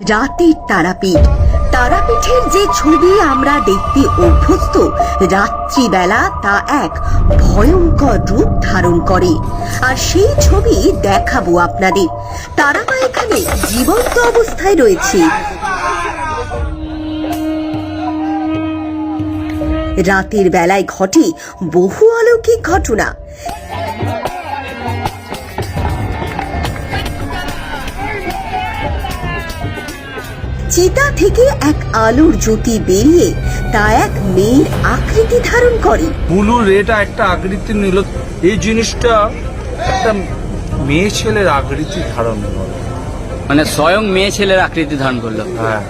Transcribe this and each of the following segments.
রাতের তারাপীঠ। তারাপীঠের যে ছবি আমরা দেখতে অভ্যস্ত, রাত্রিবেলা তা এক ভয়ঙ্কর রূপ ধারণ করে। আর সেই ছবি দেখাবো আপনাদের। তারামা এখানে জীবন্ত অবস্থায় রয়েছে। রাতের বেলায় ঘটে বহু অলৌকিক ঘটনা। চিতা থেকে এক আলোর জ্যোতি বেরিয়ে তা এক মেয়ের আকৃতি ধারণ করে। বুলু রেটা একটা আকৃতি নিল, এই জিনিসটা একটা মেয়ে ছেলের আকৃতি ধারণ করে, মানে স্বয়ং মেয়ে ছেলের আকৃতি ধারণ করলো। হ্যাঁ,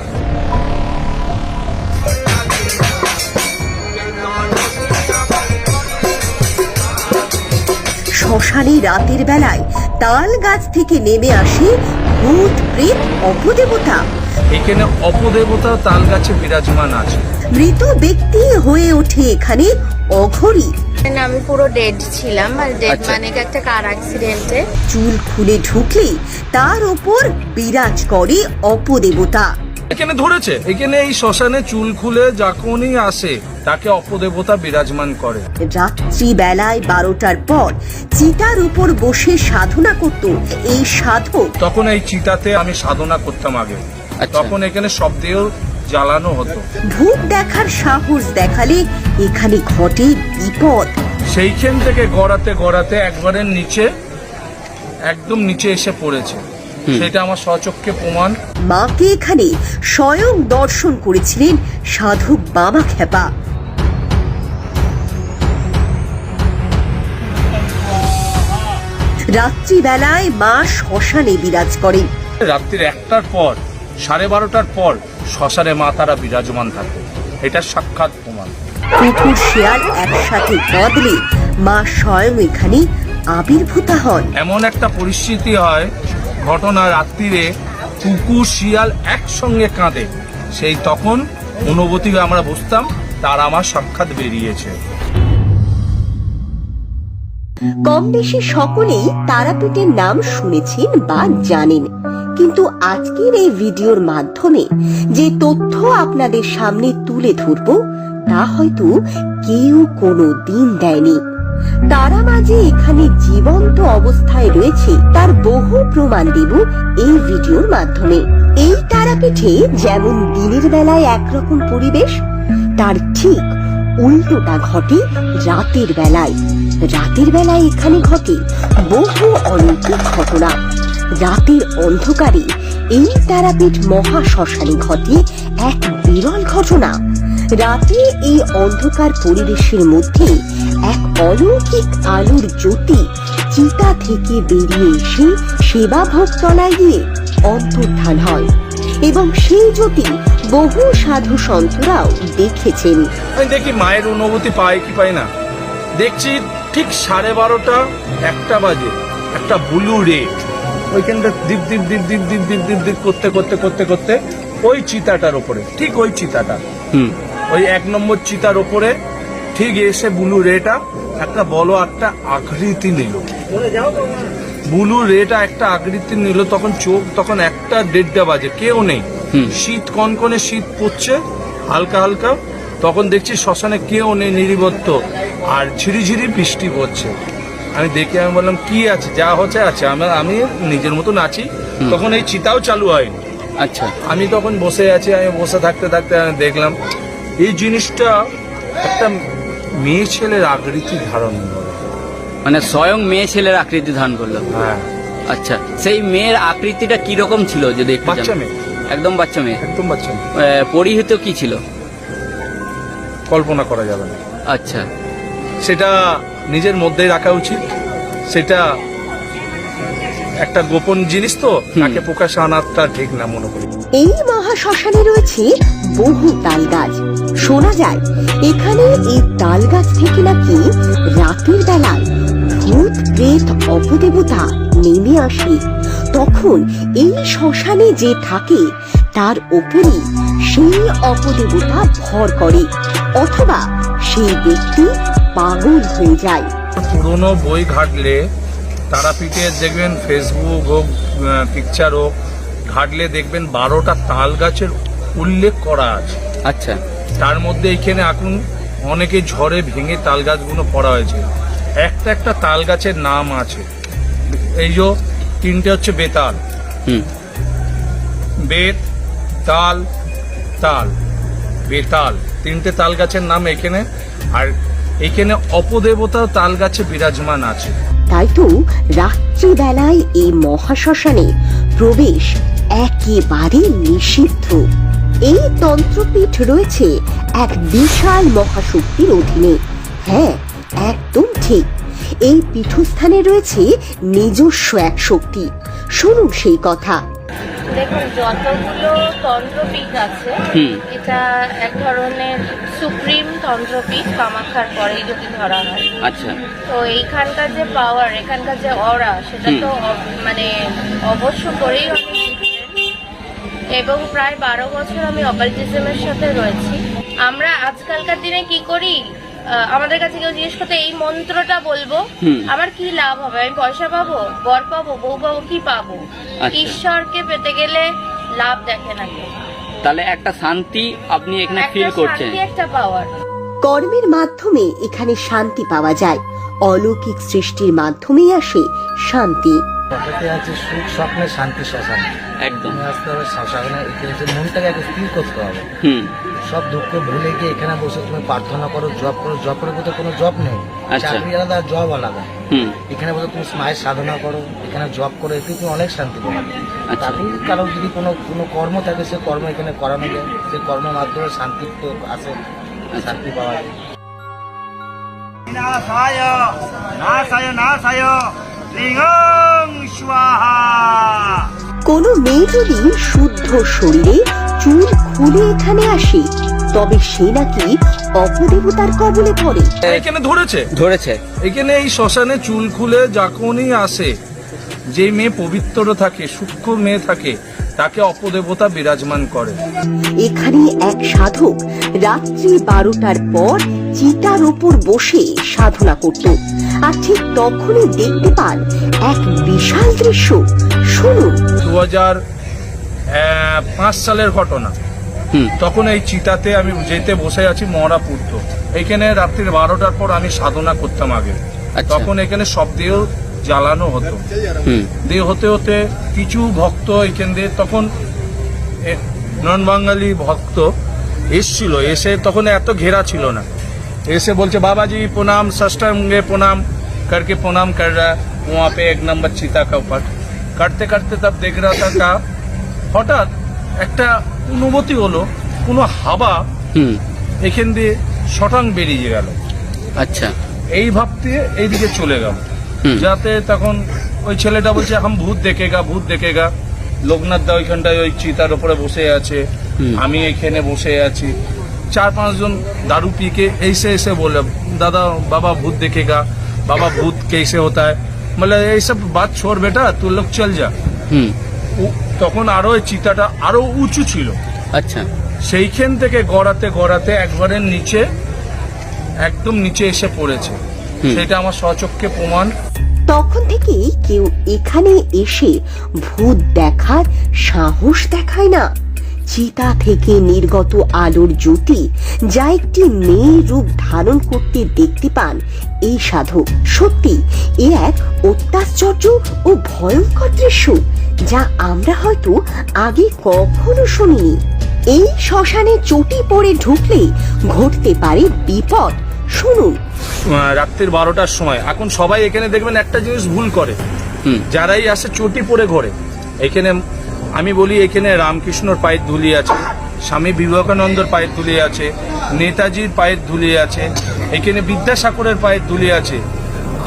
শ্মশানে রাতের বেলায় তাল গাছ থেকে নেমে আসে ভূত প্রেত অপদেবতা। এখানে অপদেবতা তাল গাছে বিরাজমান আছে। মৃত ব্যক্তি হয়ে ওঠে এখানে অঘরী। আমি পুরো ডেড ছিলাম, আর ডেড আচ্ছা। মানে একটা কার অ্যাক্সিডেন্টে। চুল খুলে ঢুকলে তার ওপর বিরাজ করে অপদেবতা। এখানে ধরেছে, এখানে এই শ্মশানে চুল খুলে যখনই আসে তাকে অপদেবতা বিরাজমান করে। রাত্রি বেলায় 12টার পর চিতার উপর বসে সাধনা করত এই সাধক। তখন এই চিতাতে আমি সাধনা করতাম আগে। আচ্ছা। তখন এখানে শব্দেও জ্বালানো হতো। ভূত দেখার সাহস দেখালে এখানে ঘটে বিপদ। সেইখান থেকে গড়াতে গড়াতে একবারে নিচে, একদম নিচে এসে পড়েছে। সেটা আমার স্বচক্ষে প্রমাণ। মাকে এখানে স্বয়ং দর্শন করেছিলেন সাধক বাবা খেপা। রাত্রিবেলায় মা শ্মশানে বিরাজ করেন। রাত্রির 1টার পর, 12:30টার পর শ্মশানে মা তারা বিরাজমান থাকে, এটা সাক্ষাৎ প্রমাণ। কুকুর শিয়াল একসাথে কাঁদলে মা স্বয়ং এখানে আবির্ভূত হন। এমন একটা পরিস্থিতি হয়, ঘটনা রাত্রিরে কুকুর শিয়াল একসঙ্গে কাঁদে, সেই তখন অনুভূতি আমরা বুঝতাম তার আমার সাক্ষাৎ বেরিয়েছে। কম বেশি সকলেই তারাপীঠের নাম শুনেছেন বা জানেন, কিন্তু আজকের এই ভিডিওর মাধ্যমে যে তথ্য আপনাদের সামনে তুলে ধরব তা হয়তো কেউ কোনো দিন দেয়নি। তারা মাঝে এখানে জীবন্ত অবস্থায় রয়েছে তার বহু প্রমাণ দেব এই ভিডিওর মাধ্যমে। এই তারাপীঠে যেমন দিনের বেলায় একরকম পরিবেশ, তার ঠিক উল্টোটা ঘটে রাতের বেলায়। রাতের বেলায় এখানে ঘটে বহু অলৌকিক ঘটনা। রাতের অন্ধকারে এই তারাপীঠ মহা শ্মশানে ঘটে এক বিরল ঘটনা। রাতে এই অন্ধকার পরিবেশের মধ্যে এক অলৌকিক আলোর জ্যোতি চিতা থেকে বেরিয়ে এসে সেবা ভোগতলায় গিয়ে অন্তর্ধান হয়, এবং সেই জ্যোতি বহু সাধু সন্তরাও দেখেছেন। আমি দেখি মায়ের অনুভূতি পাই কি পাই না, দেখছি ঠিক 12:30 1টা বাজে একটা ব্লু রে ওইখানটা দীপ দীপ দীপ দীপ দীপ দীপ দীপ দীপ করতে করতে করতে করতে ওই চিতাটার ওপরে, ঠিক ওই চিতাটা, ওই 1 নম্বর চিতার ওপরে ঠিক এসে ব্লু রেটা একটা বড় একটা আকৃতি নিল। ব্লু রেটা একটা আকৃতি নিল, তখন চোখ তখন 1:30 বাজে, কেউ নেই, শীত কনকনে শীত পড়ছে হালকা হালকা। তখন দেখছি শ্মশানে কেউ নেই, নিরিবত্ত, আর ঝিরিঝিরি বৃষ্টি পড়ছে। আমি দেখে আমি বললাম কি আছে, যা হচ্ছে আছে, আমি নিজের মতন আছি। তখন এই চিতাও চালু হয়নি। আচ্ছা, আমি তখন বসে আছি, আমি বসে থাকতে থাকতে আমি দেখলাম এই জিনিসটা একটা মেয়ে ছেলের আকৃতি ধারণ করে, মানে স্বয়ং মেয়ে ছেলের আকৃতি ধারণ করলো। হ্যাঁ, আচ্ছা, সেই মেয়ের আকৃতিটা কিরকম ছিল যদি একটু বাচ্চা জানান? মেয়ে, একদম বাচ্চা মেয়ে। একদম বাচ্চা মেয়ে, পরিহিত কি ছিল? কল্পনা করা যাবে না। আচ্ছা, সেটা নিজের মধ্যেই রাখা উচিত। সেটা একটা গোপন জিনিস, তো তাকে প্রকাশে আনাটা ঠিক না মনে করি। এই মহা শ্মশানে রয়েছে বহু তাল গাছ। শোনা যায় এখানে এই তাল গাছ থেকে নাকি রাতের বেলায় ভূত প্রেত অপদেবতা নেমে আসে। তখন এই শ্মশানে যে থাকে তার ওপরই সেই অপদেবতা ভর করে, অথবা সেই ব্যক্তি পাগল হয়ে যায়। পুরনো বই ঘাটলে তারাপীঠে দেখবেন, ফেসবুক হোক, পিকচার হোক, ঘাটলে দেখবেন 12টা তাল গাছের উল্লেখ করা আছে। আচ্ছা। তার মধ্যে এখানে এখন অনেকে ঝড়ে ভেঙে তাল গাছগুলো পড়া হয়েছে। একটা একটা তাল গাছের নাম আছে। এই যে 3টে হচ্ছে বেতাল, হুম। বেত, তাল, তাল, বেতাল, 3টে তাল গাছের নাম এখানে। আর এখানে অপদেবতা তাল গাছে বিরাজমান আছে। তাই তো রাত্রিবেলায় এই মহাশ্মশানে প্রবেশ একেবারে নিষিদ্ধ। এই তন্ত্রপীঠ রয়েছে এক বিশাল মহাশক্তির অধীনে। হ্যাঁ, একদম ঠিক। এই পীঠস্থানে রয়েছে নিজস্ব এক শক্তি। শুনুন সেই কথা। দেখুন, যতগুলো তন্ত্রপীঠ আছে, এটা এক ধরনের সুপ্রিম তন্ত্রপীঠ, কামাখ্যার পরেই যদি ধরা হয়। আচ্ছা। তো এইখানকার যে পাওয়ার, এখানকার যে অরা, সেটা তো মানে অবশ্য করেই অনেক different। এবং প্রায় 12 বছর আমি অকাল্টিজমের সাথে রয়েছি। আমরা আজকালকার দিনে কি করি, আমাদের কাছে কেউ জিজ্ঞেস করতে এই মন্ত্রটা বলবো, আমার কি লাভ হবে, আমি পয়সা পাবো, বর পাবো, বউ পাবো, কি পাবো? ঈশ্বরকে পেতে গেলে লাভ দেখে না কেউ। তাহলে একটা শান্তি আপনি এখানে ফিল করছেন, একটা পাওয়ার। কর্মের মাধ্যমে এখানে শান্তি পাওয়া যায়। অলৌকিক সৃষ্টির মাধ্যমেই আসে শান্তি। প্রকৃতি আছে সুখ স্বপ্নে শান্তি শ্মশান। একদম তুমি আসতে হবে শ্মশানে, এখানে এসে মনটাকে আগে স্থির করতে হবে। সব দুঃখ ভুলে গিয়ে এখানে বসে তুমি প্রার্থনা করো, জব করো। জব করে কোথাও কোনো জব নেই, চাকরি আলাদা, জব আলাদা। এখানে বসে তুমি মায়ের সাধনা করো, এখানে জব করো, এতে তুমি অনেক শান্তি পাবে। তারপরে কারো যদি কোনো কোনো কর্ম থাকে, সে কর্ম এখানে করানো যায়, সে কর্মের মাধ্যমে শান্তি তো আসে, শান্তি পাওয়া যায়। নাসায় নাসায় নাসায় লিঙ্গং স্বাহা। কোনো মেয়ে যদি শুদ্ধ শরীরে চুল খুলে এখানে আসে, তবে সে নাকি অপদেবতার কবলে পড়ে। এখানে ধরেছে এখানে এই শ্মশানে চুল খুলে যখনই আসে, যে মেয়ে পবিত্র থাকে, সূক্ষ্ম মেয়ে থাকে, তাকে অপদেবতা বিরাজমান করে। এখানে এক সাধক রাত্রি 12টার পর চিতার উপর বসে সাধনা করত। আর ঠিক তখনই দেখতে পান এক বিশাল দৃশ্য। শুনুন। 2005 সালের ঘটনা। তখন এই চিতাতে আমি যেতে বসে আছি, মরা পুড়ত। এখানে রাত্রি 12টার পর আমি সাধনা করতাম আগে। তখন এখানে সব দেহ জ্বালানো হতো। দেহ হতে হতে কিছু ভক্ত এখান দিয়ে, তখন নন বাঙালি ভক্ত এসছিল, এসে তখন এত ঘেরা ছিল না, এসে বলছে बाबाजी प्रणाम, साष्टांगे प्रणाम करके प्रणाम कर रहा है वहाँ पे 1 नंबर चिता का ऊपर। কাটতে কাটতে तब देख रहा था का হঠাৎ একটা অনুভূতি হলো, কোনো হাওয়া এখান দিয়ে শটাং বেরিয়ে গেল। আচ্ছা। এই ভাবতে এইদিকে চলে গেল, যাতে তখন ওই ছেলেটা বলছে হাম ভূত দেখেগা, ভূত দেখেগা। লোকনাথ দা ওইখানটায় ওই চিতার উপরে বসে আছে, আমি এখানে বসে আছি। 4-5 জন दारू पी के ऐसे ऐसे बोले, दादा बाबा भूत देखेगा, बाबा भूत कैसे होता है। मतलब ये सब बात छोड़ बेटा, तू लोग चल जा। তখন আরো এই চিতাটা আরো উঁচু ছিল। আচ্ছা। সেইখান থেকে গড়াতে গড়াতে একবারে নিচে, একদম নিচে এসে পড়েছে। সেটা আমার স্বচক্ষে প্রমাণ। তখন থেকেই কেউ এখানে এসে ভূত দেখার সাহস দেখায় না। চিতা থেকে নির্গত আলোর জ্যোতি যা একটি মেয়ের রূপ ধারণ করতে দেখতে পান এই সাধক। সত্যি এ এক অত্যাশ্চর্য ও ভয়ঙ্কর দৃশ্য, যা আমরা হয়তো আগে কখনো শুনিনি। এই শ্মশানে চটি পড়ে ঢুকলে ঘটতে পারে বিপদ। শুনুন। রাত্রির 12টার সময় এখন সবাই এখানে দেখবেন একটা জিনিস ভুল করে, যারাই আসে চটি পরে ঘরে। এখানে আমি বলি, এখানে রামকৃষ্ণর পায়ের ধুলি আছে, স্বামী বিবেকানন্দর পায়ের ধুলি আছে, নেতাজির পায়ের ধুলি আছে, এখানে বিদ্যাসাগরের পায়ের ধুলি আছে।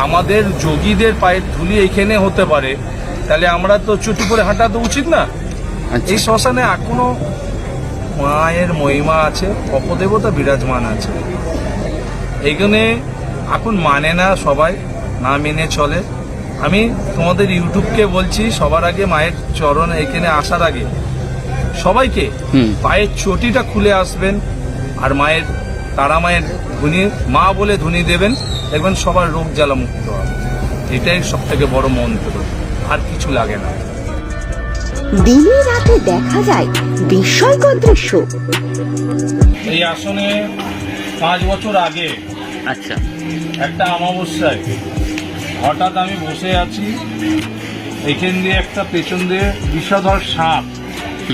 আমাদের যোগীদের পায়ের ধুলি এখানে হতে পারে, তাহলে আমরা তো চটি পরে হাঁটা তো উচিত না। এই শ্মশানে এখনো মায়ের মহিমা আছে, অপদেবতা বিরাজমান আছে। এখানে এখন মানে না সবাই, না মেনে চলে। আমি তোমাদের ইউটিউবকে বলছি, সবার আগে মায়ের চরণ এখানে আসার আগে সবাইকে পায়ের চটিটা খুলে আসবেন, আর মায়ের তারা মায়ের ধুনি, মা বলে ধুনি দেবেন, দেখবেন সবার রোগ জ্বালা মুক্ত হবে। এটাই সব থেকে বড় মন্ত্র, আর কিছু লাগে না। দিনে রাতে দেখা যায় বিস্ময়কর দৃশ্য। এই আসনে 5 বছর আগে আচ্ছা, একটা অমাবস্যায় হঠাৎ আমি বসে আছি, এখান দিয়ে একটা পেছন দিয়ে বিষধর সাপ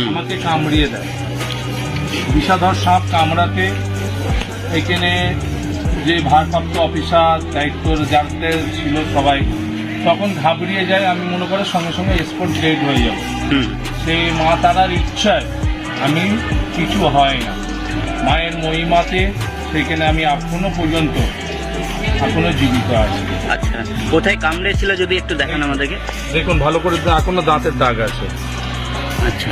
আমাকে কামড়িয়ে দেয়। বিষধর সাপ কামড়াতে এখানে যে ভারপ্রাপ্ত অফিসার, দায়িত্ব যাতে ছিল সবাই তখন ঘাবড়িয়ে যায়। আমি মনে করি সঙ্গে সঙ্গে স্পট ডেড হয়ে যাব। সেই মা তারার ইচ্ছায় আমি কিছু হয় না, মায়ের মহিমাতে সেখানে আমি এখনো পর্যন্ত এখনো জীবিত আছি। আচ্ছা, কোথায় কামড়েছিল যদি একটু দেখান আমাদেরকে। দেখুন ভালো করে, এখনো দাঁতের দাগ আছে। আচ্ছা,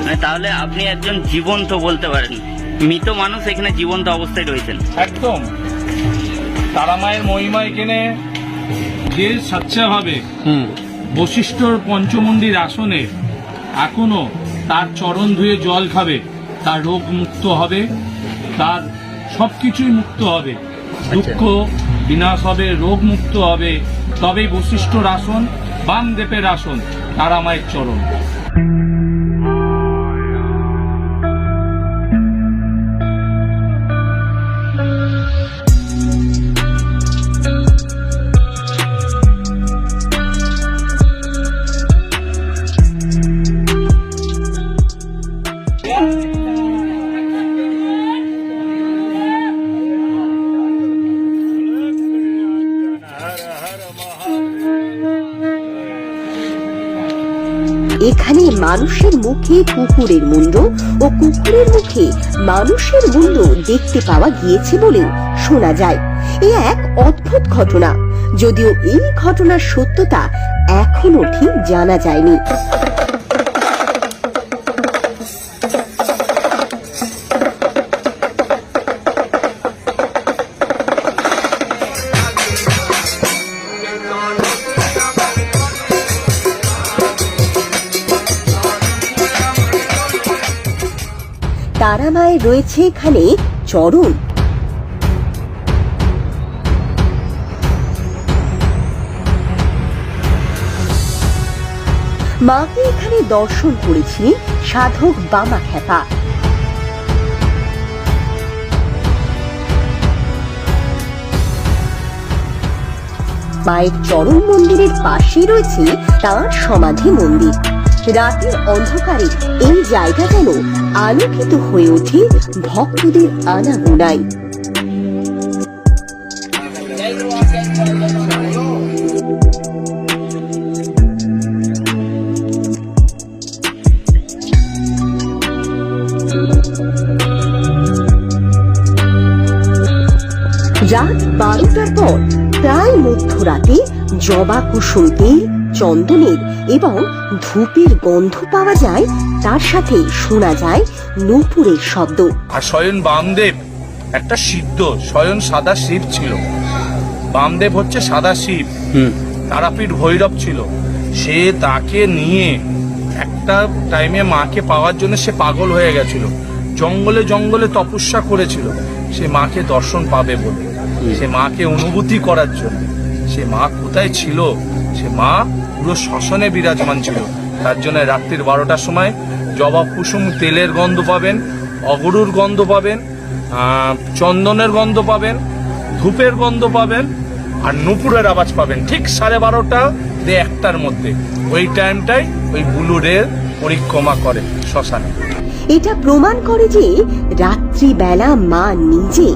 মানে তাহলে আপনি একজন জীবন্ত বলতে পারেন, মৃত মানুষ এখানে জীবন্ত অবস্থায় রয়েছেন। একদম তারা মায়ের মহিমা এখানে যে স্বচ্ছভাবে বশিষ্ঠর পঞ্চমুণ্ডির আসনে এখনো তার চরণ ধুয়ে জল খাবে, তার রোগ মুক্ত হবে, তার সবকিছুই মুক্ত হবে, দুঃখ বিনাশ হবে, রোগ মুক্ত হবে। তবেই বশিষ্ঠর আসন, বামদেবের আসন, তারা মায়ের চরণ। এখানে মানুষের মুখে কুকুরের মুন্ড ও কুকুরের মুখে মানুষের মুন্ড দেখতে পাওয়া গিয়েছে বলেও শোনা যায়। এ এক অদ্ভুত ঘটনা, যদিও এই ঘটনার সত্যতা এখনো ঠিক জানা যায়নি। তারা মায়ের রয়েছে এখানে চরণ। মাকে এখানে দর্শন করেছিলেন সাধক বামা খেপা। মায়ের চরণ মন্দিরের পাশে রয়েছে তাঁর সমাধি মন্দির। রাতের অন্ধকারে এই জায়গা যেন আলোকিত হয়ে ওঠে ভক্তদের আনাগোনায়। রাত 12টার পর প্রায় মধ্যরাতে জবা কুসুম তেল, চন্দনের এবং ধূপের গন্ধ পাওয়া যায়, তার সাথে শোনা যায় নূপুরের শব্দ। আর স্বয়ং বামদেব একটা সিদ্ধ স্বয়ং সাদা শিব ছিল। বামদেব হচ্ছে সাদা শিব, তারাপীঠ ভৈরব ছিল। সে তাকে নিয়ে একটা টাইমে মাকে পাওয়ার জন্য সে পাগল হয়ে গেছিল, জঙ্গলে জঙ্গলে তপস্যা করেছিল সে মাকে দর্শন পাবে বলে, সে মাকে অনুভূতি করার জন্য। সে মা কোথায় ছিল? সে মা পুরো শ্মশানে বিরাজমান ছিল। তার জন্য রাত্রির 12টার সময় জবা কুসুম তেলের গন্ধ পাবেন, অগরুর গন্ধ পাবেন, চন্দনের গন্ধ পাবেন, ধূপের গন্ধ পাবেন, আর নূপুরের আওয়াজ পাবেন ঠিক 12:30 থেকে 1টার মধ্যে। ওই টাইমটাই ওই বুলুরের পরিক্রমা করে শ্মশানে। এটা প্রমাণ করে যে রাত্রিবেলা মা নিজে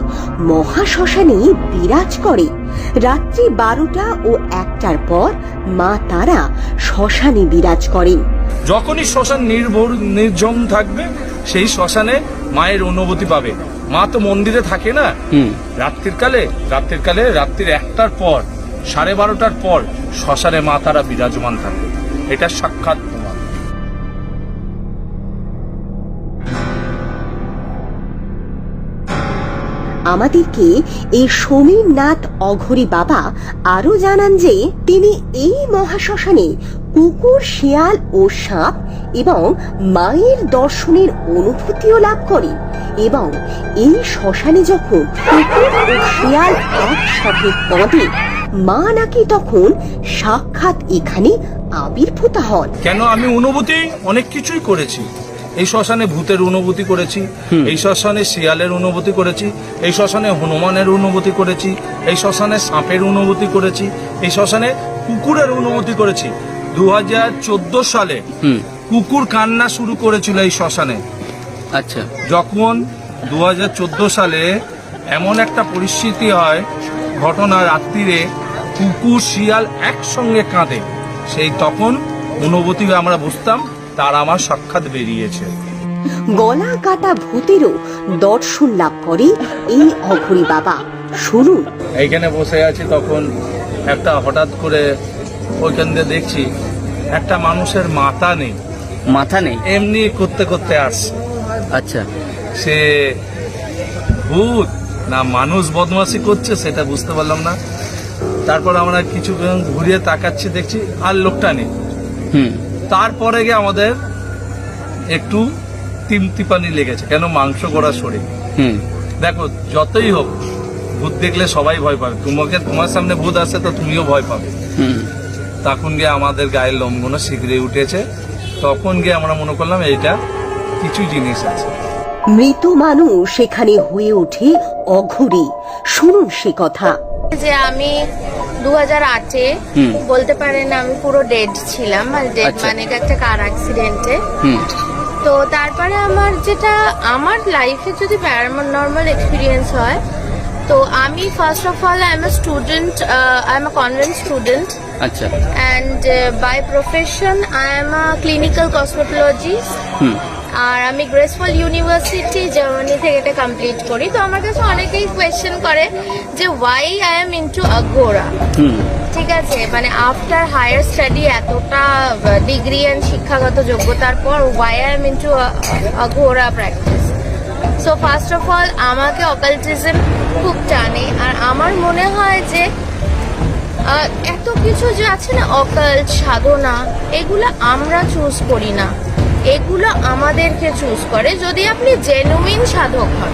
মহাশ্মশানে বিরাজ করে। রাত্রি 12টা ও 1টার পর মা তারা শ্মশানে বিরাজ করেন। যখনই শ্মশান নির্জন থাকবে সেই শ্মশানে মায়ের অনুভূতি পাবে। মা তো মন্দিরে থাকে না, রাত্রির কালে রাত্রির 1টার পর 12:30টার পর শ্মশানে মা তারা বিরাজমান থাকে। এটা সাক্ষাৎ প্রমাণ। আমাদেরকে এই সমীরনাথ অঘরী বাবা আরো জানান যে তিনি এই মহাশ্মশানে কুকুর, শিয়াল ও সাপ এবং মায়ের দর্শনের অনুভূতিও লাভ করেন, এবং এই শ্মশানে যখন কুকুর ও শিয়াল একসাথে কাঁদে মা নাকি তখন সাক্ষাৎ এখানে আবির্ভূত হন। কেন আমি অনুভূতি অনেক কিছুই করেছি। এই শ্মশানে ভূতের অনুভূতি করেছি, এই শ্মশানে শিয়ালের অনুভূতি করেছি, এই শ্মশানে হনুমানের অনুভূতি করেছি, এই শ্মশানে সাপের অনুভূতি করেছি, এই শ্মশানে কুকুরের অনুভূতি করেছি। 2014 সালে কুকুর কান্না শুরু করেছিল এই শ্মশানে। আচ্ছা, যখন 2014 সালে এমন একটা পরিস্থিতি হয়, ঘটনা রাত্রিরে কুকুর শিয়াল একসঙ্গে কাঁদে, সেই তখন অনুভূতি আমরা বুঝতাম তার আমার সাক্ষাৎ বেরিয়েছে। গলা কাটা ভূতেরও দর্শন লাভ করে এই অঘরী বাবা। শুনুন। এইখানে বসে আছি, তখন একটা হঠাৎ করে ওইখান দিয়ে দেখছি একটা মানুষের মাথা নেই, মাথা নেই, এমনি করতে করতে আসছে। আচ্ছা, সে ভূত না মানুষ বদমাশি করছে সেটা বুঝতে পারলাম না। তারপর আমরা কিছুক্ষণ ঘুরিয়ে তাকাচ্ছি, দেখছি আর লোকটা নেই। তারপরে গিয়ে আমাদের একটু তিমতিপানি লেগেছে, কেন মাংস গড়া শরীর। দেখো যতই হোক ভূত দেখলে সবাই ভয় পাবে, তোমার সামনে ভূত আসে তো তুমিও ভয় পাবে। তখন গিয়ে আমাদের গায়ের লোমগুলো শিগগিরই উঠেছে। তখন গিয়ে আমরা মনে করলাম এইটা কিছু জিনিস আছে। মৃত মানুষ সেখানে হয়ে ওঠে অঘরী। শুনুন সে কথা। যে আমি 2008-এ বলতে পারেন আমি পুরো ডেড ছিলাম, মানে ডেড মানে একটা কার অ্যাক্সিডেন্টে। তো তারপরে আমার যেটা আমার লাইফে যদি প্যারানর্মাল এক্সপিরিয়েন্স হয়, তো আমি first of all I am a student, I am a convent student. আচ্ছা, and by profession I am a clinical cosmetologist. আর আমি গ্রেসফুল ইউনিভার্সিটি জার্মানি থেকে এটা কমপ্লিট করি। তো আমার কাছে অনেকেই কোয়েশ্চেন করে যে why I am into Aghora. ঠিক আছে, মানে আফটার হায়ার স্টাডি এতটা ডিগ্রি অ্যান্ড শিক্ষাগত যোগ্যতার পর why I am into Aghora practice. So first of all আমাকে অকাল্টিজম খুব টানে। আর আমার মনে হয় যে এত কিছু যে আছে না, অকাল্ট সাধনা, এগুলো আমরা চুজ করি না, এগুলো আমাদেরকে চুজ করে যদি আপনি জেনুইন সাধক হন।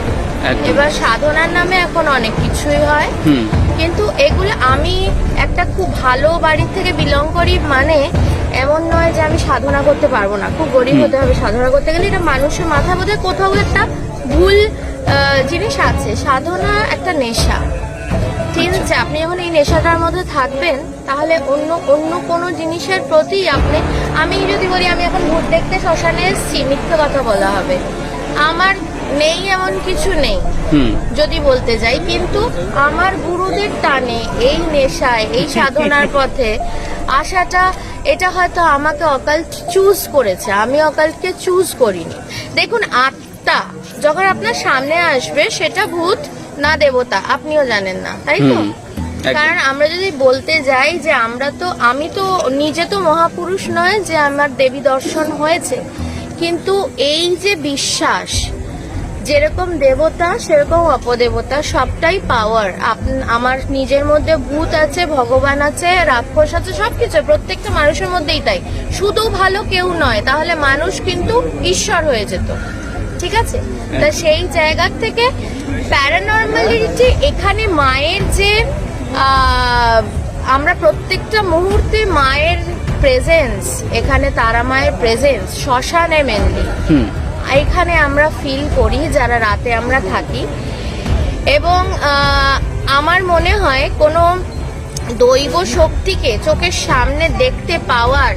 এবার সাধনার নামে এখন অনেক কিছুই হয়, কিন্তু এগুলো আমি একটা খুব ভালো বাড়ি থেকে বিলং করি, মানে এমন নয় যে আমি সাধনা করতে পারবো না, খুব গরিব হতে হবে সাধনা করতে গেলে। এটা মানুষের মাথা বোধ হয় কোথাও একটা ভুল জিনিস আছে। সাধনা একটা নেশা, ঠিক আছে? আপনি যখন এই নেশাটার মধ্যে থাকবেন তাহলে অন্য কোনো জিনিসের প্রতি আমি যদি বলি আমি এখন ভূত দেখতে শ্মশানে এসেছি, মিথ্যে কথা বলা হবে। আমার নেই এমন কিছু নেই যদি বলতে যাই, কিন্তু আমার গুরুদের টানে এই নেশায় এই সাধনার পথে আসাটা, এটা হয়তো আমাকে অকাল্ট চুজ করেছে, আমি অকাল্টকে চুজ করিনি। দেখুন, আত্মা যখন আপনার সামনে আসবে সেটা ভূত না দেবতা আপনিও জানেন না, তাই তো? কারণ আমরা যদি বলতে যাই যে আমি তো নিজে তো মহাপুরুষ নয় যে আমার দেবী দর্শন হয়েছে, কিন্তু এই যে বিশ্বাস, যেরকম দেবতা সেরকম অপদেবতা, সবটাই পাওয়ার। আমার নিজের মধ্যে ভূত আছে, ভগবান আছে, রাক্ষস আছে, সবকিছু প্রত্যেকটা মানুষের মধ্যেই। তাই শুধু ভালো কেউ নয়, তাহলে মানুষ কিন্তু ঈশ্বর হয়ে যেত। ঠিক আছে, তা সেই জায়গা থেকে প্যারানর্মালিটি এখানে মায়ের যে আমরা প্রত্যেকটা মুহূর্তে মায়ের প্রেজেন্স, এখানে তারা মায়ের প্রেজেন্স শ্মশানে মেনলি এখানে আমরা ফিল করি যারা রাতে আমরা থাকি। এবং আমার মনে হয় কোনো দৈব শক্তিকে চোখের সামনে দেখতে পাওয়ার,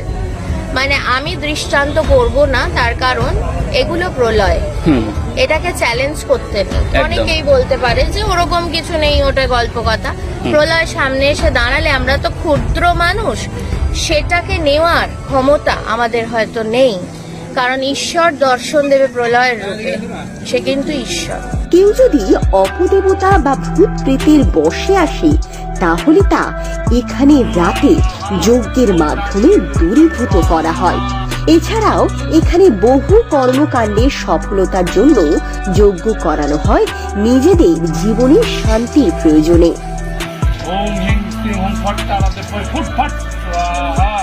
মানে আমি দৃষ্টান্ত করব না, তার কারণ এগুলো প্রলয়, এটাকে চ্যালেঞ্জ করতে নেই। অনেকেই বলতে পারে যে ওরকম কিছু নেই, ওটা গল্প কথা। প্রলয় সামনে এসে দাঁড়ালে আমরা তো ক্ষুদ্র মানুষ, সেটাকে নেওয়ার ক্ষমতা আমাদের হয়তো নেই, কারণ ঈশ্বর দর্শন দেবে প্রলয়ের রূপে, সে কিন্তু ঈশ্বর। কেউ যদি অপদেবতা বা ভূত প্রেতের বশে আসে তাহলে তা এখানে রাতে যজ্ঞের মাধ্যমে দূরীভূত করা হয়। এছাড়াও এখানে বহু কর্মকাণ্ডের সফলতার জন্য যজ্ঞ করানো হয় নিজেদের জীবনের শান্তির প্রয়োজনে। ওম হিং শ্রী ওম ফট তারাতে ফুট ফট স্বাহা,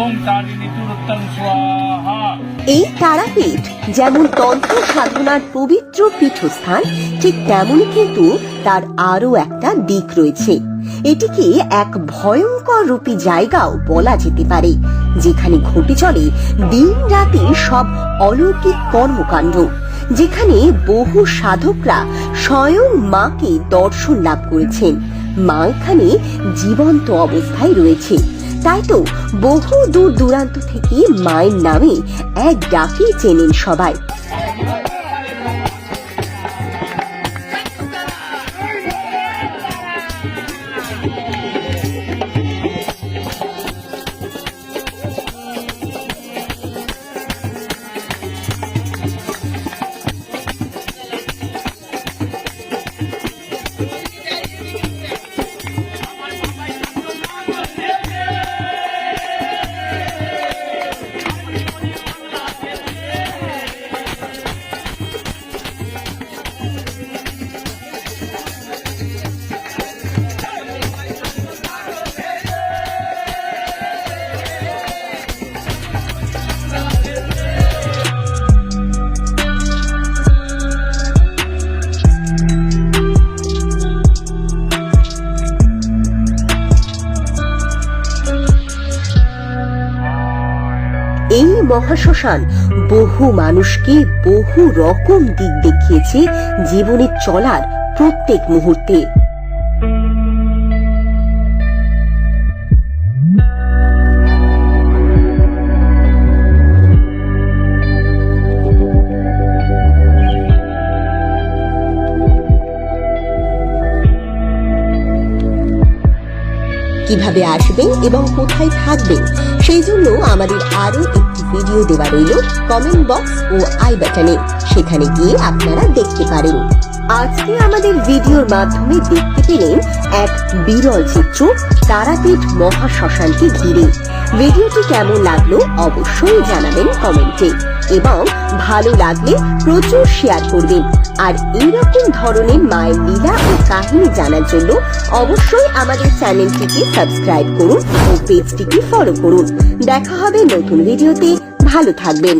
ওম তারিণী তুরুত্তম স্বাহা। এই তারাপীঠ যেমন তন্ত্র সাধনার পবিত্র পীঠস্থান, ঠিক তেমনই কিন্তু তার আরো একটা দিক রয়েছে। এটিকে এক ভয়ঙ্কর রূপী জায়গাও বলা যেতে পারে, যেখানে ঘটে চলে দিন রাতে সব অলৌকিক কর্মকাণ্ড, যেখানে বহু সাধকরা স্বয়ং মাকে দর্শন লাভ করেছেন। মা এখানে জীবন্ত অবস্থায় রয়েছে, তাই তো বহু দূর দূরান্ত থেকে মায়ের নামে এক ডাকে চেনেন সবাই। এই মহাশ্মশান বহু মানুষকে বহু রকম দিক দেখিয়েছে জীবনে চলার প্রত্যেক মুহূর্তে। কিভাবে আসবেন এবং কোথায় থাকবেন সেই জন্য আমাদের আরো একটি ভিডিও দেওয়া রইল কমেন্ট বক্স ও আই বাটনে, সেখানে গিয়ে আপনারা দেখতে পারেন। আজকে আমাদের ভিডিওর মাধ্যমে দেখতে পেলেন এক বিরল চিত্র তারাপীঠ মহাশ্মশানকে ঘিরে। ভিডিওটি কেমন লাগলো অবশ্যই জানাবেন কমেন্টে, এবং ভালো লাগলে প্রচুর শেয়ার করবেন। আর এইরকম ধরনের মায়ের লীলা ও কাহিনী জানার জন্য অবশ্যই আমাদের চ্যানেলটিকে সাবস্ক্রাইব করুন ও পেজটিকে ফলো করুন। দেখা হবে নতুন ভিডিওতে, ভালো থাকবেন।